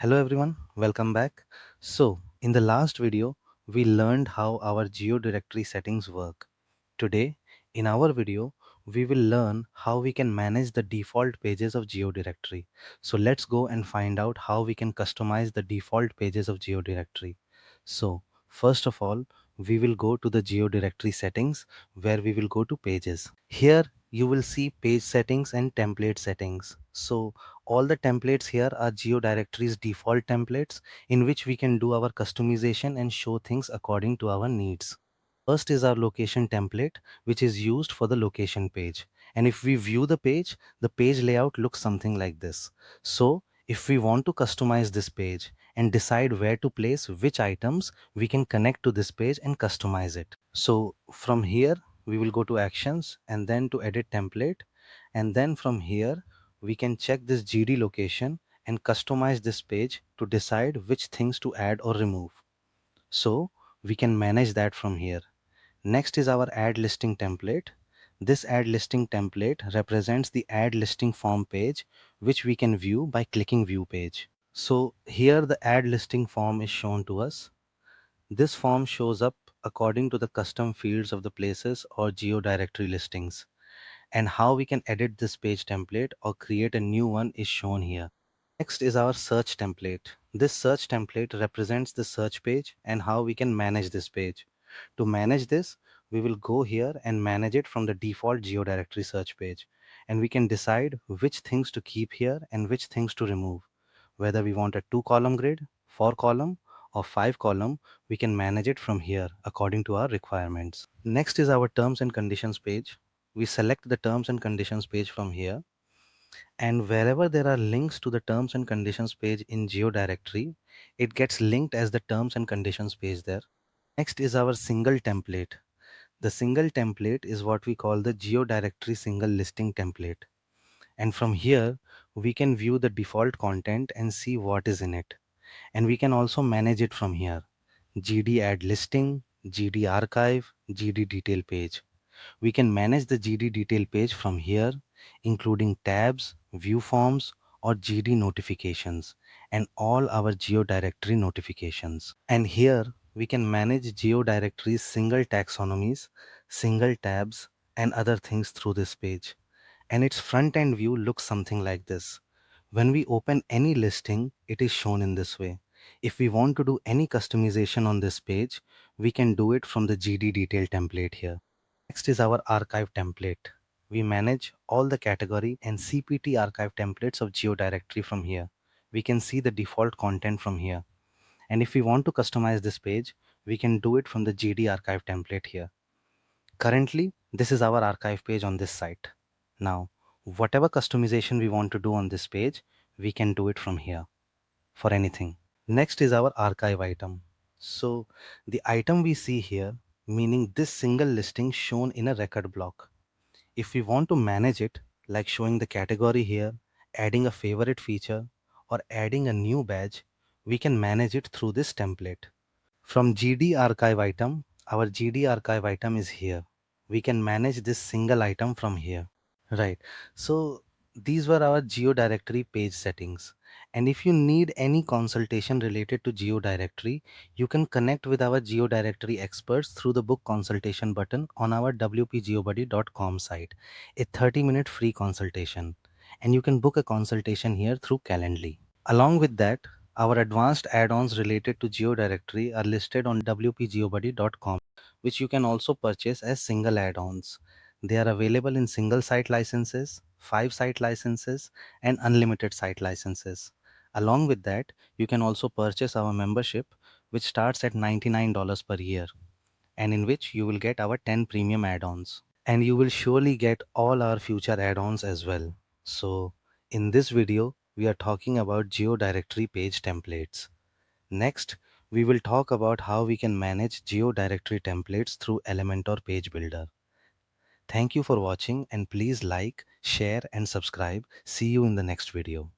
Hello everyone, welcome back. In the last video, we learned how our GeoDirectory settings work. Today, in our video, we will learn how we can manage the default pages of GeoDirectory. So let's go and find out how we can customize the default pages of GeoDirectory. So first of all, we will go to the GeoDirectory settings where we will go to pages. Here you will see page settings and template settings. So all the templates here are GeoDirectory's default templates in which we can do our customization and show things according to our needs. First is our location template, which is used for the location page. And if we view the page layout looks something like this. So if we want to customize this page and decide where to place which items, we can connect to this page and customize it. So from here, we will go to actions and then to edit template. And then from here, we can check this GD location and customize this page to decide which things to add or remove. So we can manage that from here. Next is our add listing template. This add listing template represents the add listing form page, which we can view by clicking view page. So here the add listing form is shown to us. This form shows up according to the custom fields of the places or GeoDirectory listings. And how we can edit this page template or create a new one is shown here. Next is our search template. This search template represents the search page and how we can manage this page. To manage this, we will go here and manage it from the default GeoDirectory search page. And we can decide which things to keep here and which things to remove. Whether we want a 2-column grid, 4-column, or 5-column, we can manage it from here according to our requirements. Next is our terms and conditions page. We select the terms and conditions page from here, and wherever there are links to the terms and conditions page in GeoDirectory, it gets linked as the terms and conditions page there. Next is our single template. The single template is what we call the GeoDirectory single listing template. And from here, we can view the default content and see what is in it. And we can also manage it from here. GD add listing, GD archive, GD detail page. We can manage the GD detail page from here, including tabs, view forms, or GD notifications, and all our GeoDirectory notifications. And here we can manage GeoDirectory's single taxonomies, single tabs, and other things through this page. And its front end view looks something like this. When we open any listing, it is shown in this way. If we want to do any customization on this page, we can do it from the GD detail template here. Next is our archive template. We manage all the category and CPT archive templates of GeoDirectory from here. We can see the default content from here. And if we want to customize this page, we can do it from the GD archive template here. Currently, this is our archive page on this site. Now, whatever customization we want to do on this page, we can do it from here for anything. Next is our archive item. So the item we see here, meaning this single listing shown in a record block. If we want to manage it, like showing the category here, adding a favorite feature, or adding a new badge, we can manage it through this template. From GD archive item, our GD archive item is here. We can manage this single item from here. Right. So these were our GeoDirectory page settings. And if you need any consultation related to GeoDirectory, you can connect with our GeoDirectory experts through the book consultation button on our WPGeoBuddy.com site, a 30-minute free consultation. And you can book a consultation here through Calendly. Along with that, our advanced add-ons related to GeoDirectory are listed on WPGeoBuddy.com, which you can also purchase as single add-ons. They are available in single site licenses, 5 site licenses, and unlimited site licenses. Along with that, you can also purchase our membership, which starts at $99 per year, and in which you will get our 10 premium add-ons. And you will surely get all our future add-ons as well. So, in this video, we are talking about GeoDirectory page templates. Next, we will talk about how we can manage GeoDirectory templates through Elementor Page Builder. Thank you for watching, and please like, share, and subscribe. See you in the next video.